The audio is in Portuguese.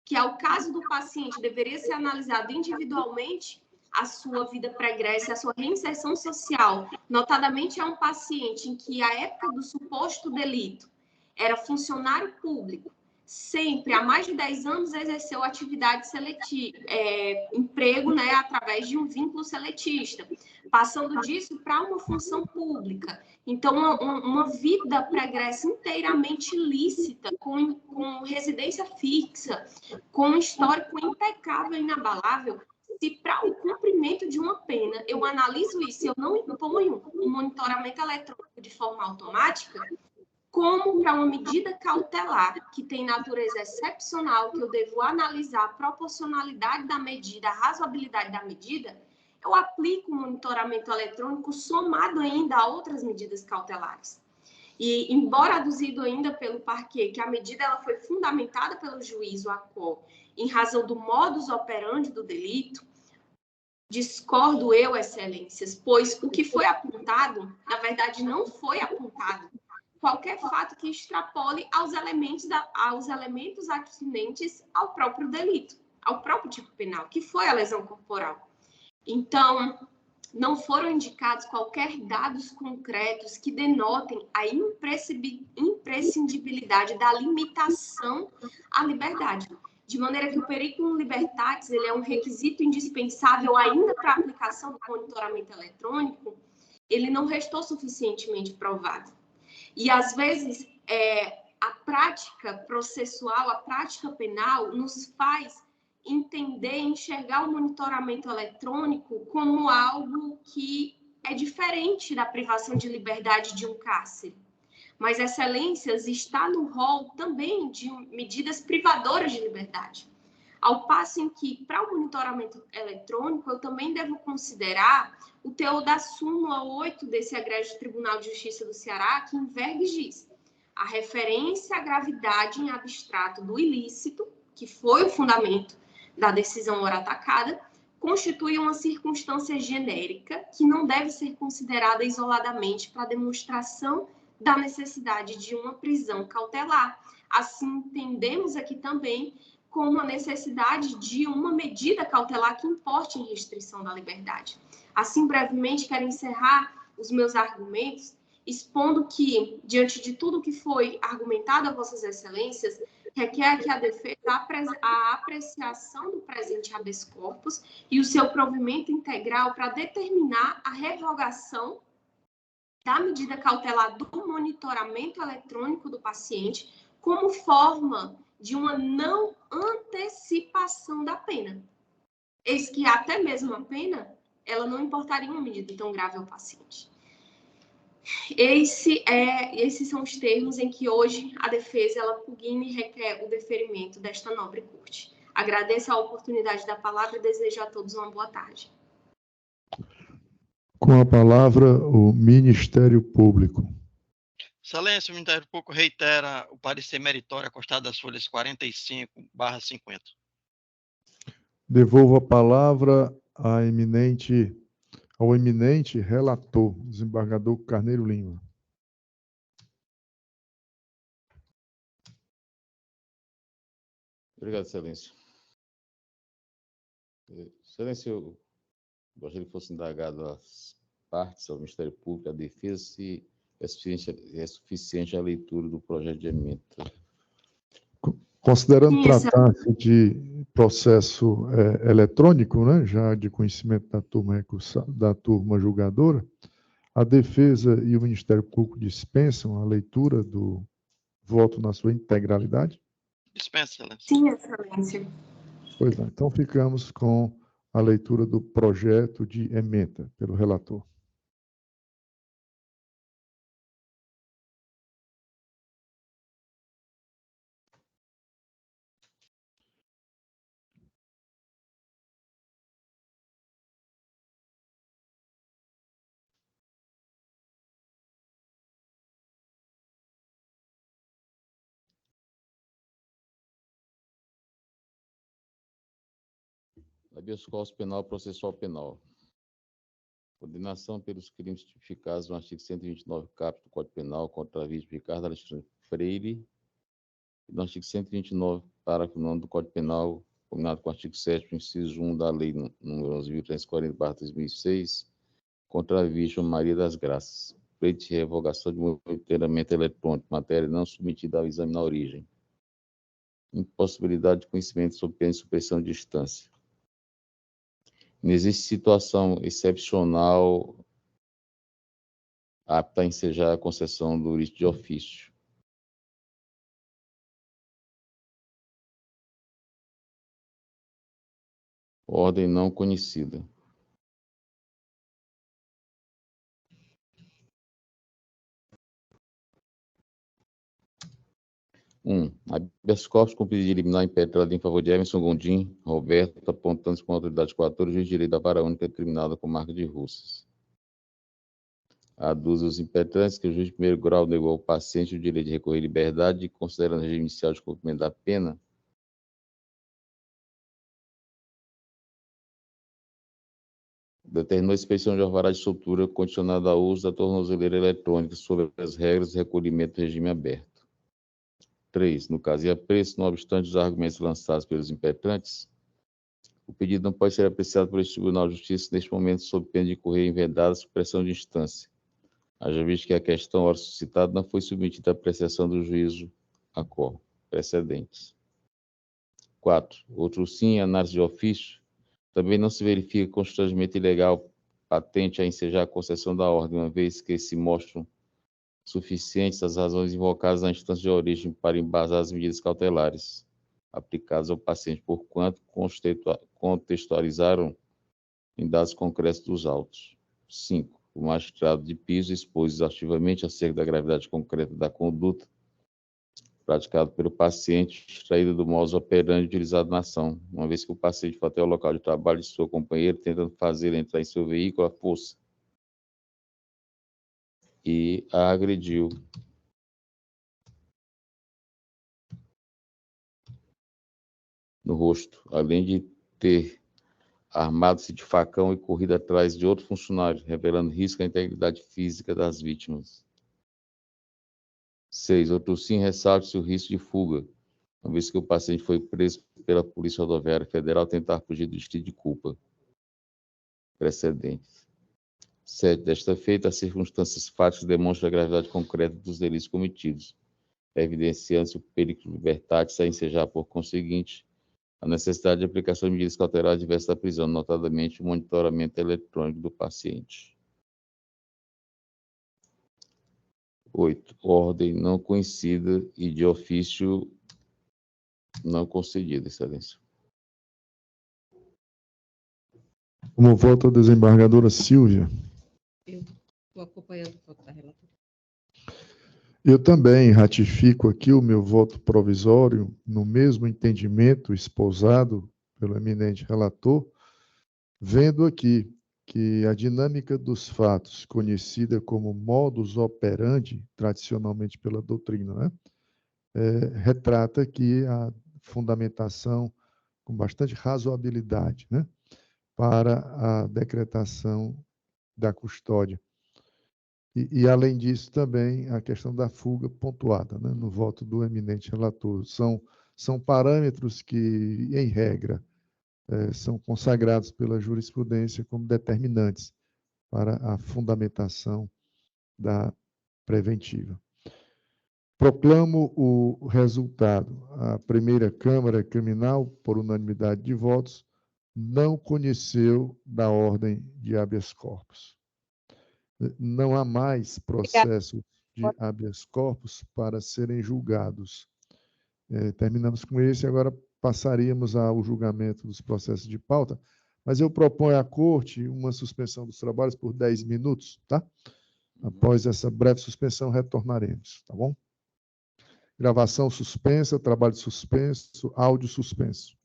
que ao caso do paciente deveria ser analisado individualmente a sua vida pregressa, a sua reinserção social. Notadamente, é um paciente em que a época do suposto delito era funcionário público, sempre, há mais de 10 anos, exerceu atividade seletiva, emprego, né, através de um vínculo seletista, passando disso para uma função pública. Então, uma vida pregressa inteiramente lícita, com residência fixa, com um histórico impecável e inabalável. Se para o cumprimento de uma pena eu analiso isso, eu não imponho um monitoramento eletrônico de forma automática, como para uma medida cautelar que tem natureza excepcional, que eu devo analisar a proporcionalidade da medida, a razoabilidade da medida, eu aplico o monitoramento eletrônico somado ainda a outras medidas cautelares. E, embora aduzido ainda pelo parquet que a medida ela foi fundamentada pelo juiz, o ACO, em razão do modus operandi do delito, discordo eu, excelências, pois o que foi apontado, na verdade, não foi apontado qualquer fato que extrapole aos elementos atinentes ao próprio delito, ao próprio tipo penal, que foi a lesão corporal. Então, não foram indicados qualquer dados concretos que denotem a imprescindibilidade da limitação à liberdade, de maneira que o periculum libertatis ele é um requisito indispensável ainda para a aplicação do monitoramento eletrônico, ele não restou suficientemente provado. E, às vezes, a prática processual, a prática penal, nos faz entender, enxergar o monitoramento eletrônico como algo que é diferente da privação de liberdade de um cárcere. Mas, excelências, está no rol também de medidas privadoras de liberdade. Ao passo em que, para o monitoramento eletrônico, eu também devo considerar o teor da súmula 8 desse egrégio Tribunal de Justiça do Ceará, que em verdes diz: a referência à gravidade em abstrato do ilícito, que foi o fundamento da decisão ora atacada, constitui uma circunstância genérica que não deve ser considerada isoladamente para a demonstração da necessidade de uma prisão cautelar. Assim, entendemos aqui também como a necessidade de uma medida cautelar que importe em restrição da liberdade. Assim, brevemente, quero encerrar os meus argumentos expondo que, diante de tudo que foi argumentado a Vossas Excelências, requer que a defesa a apreciação do presente habeas corpus e o seu provimento integral para determinar a revogação da medida cautelar do monitoramento eletrônico do paciente como forma de uma não antecipação da pena. Eis que até mesmo a pena, ela não importaria uma medida tão grave ao paciente. Esses são os termos em que hoje a defesa ela pugna e requer o deferimento desta nobre corte. Agradeço a oportunidade da palavra e desejo a todos uma boa tarde. Com a palavra, o Ministério Público. Excelência, o Ministério Público reitera o parecer meritório acostado das folhas 45/50. Devolvo a palavra ao eminente relator, desembargador Carneiro Lima. Obrigado, Excelência. Excelência, eu gostaria que fosse indagado as partes, ao Ministério Público, a defesa, se é suficiente a leitura do projeto de emenda. Considerando tratar-se de processo eletrônico, né, já de conhecimento da turma julgadora, a defesa e o Ministério Público dispensam a leitura do voto na sua integralidade? Dispensa, Excelência. Sim, Excelência. Pois não. Então, ficamos com a leitura do projeto de emenda pelo relator. Habeas corpus penal processual penal. Condenação pelos crimes tipificados no artigo 129, caput do Código Penal contra a vítima Ricardo Alexandre Freire e no artigo 129, parágrafo 9º do Código Penal, combinado com o artigo 7º, inciso 1 da Lei nº 11.340/2006, contra a vítima Maria das Graças. Pleito de revogação de monitoramento eletrônico, matéria não submetida ao exame na origem. Impossibilidade de conhecimento sob pena de supressão de instância. Não existe situação excepcional apta a ensejar a concessão do rito de ofício. Ordem não conhecida. Habeas corpus com pedido de liminar impetrado em favor de Emerson Gondim Roberto, apontando-se com autoridade coatora, juiz de direito da vara única determinada com marca de Russas. Aduz os impetrantes que o juiz de primeiro grau negou ao paciente o direito de recorrer à liberdade e, considerando o regime inicial de cumprimento da pena, determinou a expedição de alvará de soltura condicionada ao uso da tornozeleira eletrônica sob as regras de recolhimento do regime aberto. 3. No caso e apreço, não obstante os argumentos lançados pelos impetrantes, o pedido não pode ser apreciado por este Tribunal de Justiça neste momento sob pena de incorrer em vedada supressão de instância, haja visto que a questão ora suscitada não foi submetida à apreciação do juízo a qual precedentes. 4. Outro sim, análise de ofício, também não se verifica constrangimento ilegal patente a ensejar a concessão da ordem, uma vez que se mostram suficientes as razões invocadas na instância de origem para embasar as medidas cautelares aplicadas ao paciente, porquanto contextualizaram em dados concretos dos autos. 5. O magistrado de piso expôs exaustivamente acerca da gravidade concreta da conduta praticada pelo paciente, extraída do modus operandi utilizado na ação, uma vez que o paciente foi até o local de trabalho de sua companheira, tentando fazer entrar em seu veículo à força, e a agrediu. No rosto, além de ter armado-se de facão e corrido atrás de outro funcionário, revelando risco à integridade física das vítimas. 6. Outro sim, ressalta-se o risco de fuga, uma vez que o paciente foi preso pela Polícia Rodoviária Federal ao tentar fugir do distrito de culpa. Precedentes. 7. Desta feita, as circunstâncias fáticas demonstram a gravidade concreta dos delitos cometidos, evidenciando-se o perigo libertatis a ensejar, por conseguinte, a necessidade de aplicação de medidas cautelares diversas da prisão, notadamente o monitoramento eletrônico do paciente. 8. Ordem não conhecida e de ofício não concedida, Excelência. Como voto a desembargadora Silvia. Eu estou acompanhando o voto da relatora. Eu também ratifico aqui o meu voto provisório no mesmo entendimento espousado pelo eminente relator, vendo aqui que a dinâmica dos fatos, conhecida como modus operandi, tradicionalmente pela doutrina, né, retrata aqui a fundamentação com bastante razoabilidade, né, para a decretação da custódia. E, além disso, também a questão da fuga pontuada, né, no voto do eminente relator. São parâmetros que, em regra, são consagrados pela jurisprudência como determinantes para a fundamentação da preventiva. Proclamo o resultado. A primeira Câmara Criminal, por unanimidade de votos, não conheceu da ordem de habeas corpus. Não há mais processos de habeas corpus para serem julgados. Terminamos com esse, agora passaríamos ao julgamento dos processos de pauta, mas eu proponho à Corte uma suspensão dos trabalhos por 10 minutos, tá? Após essa breve suspensão, retornaremos, tá bom? Gravação suspensa, trabalho suspenso, áudio suspenso.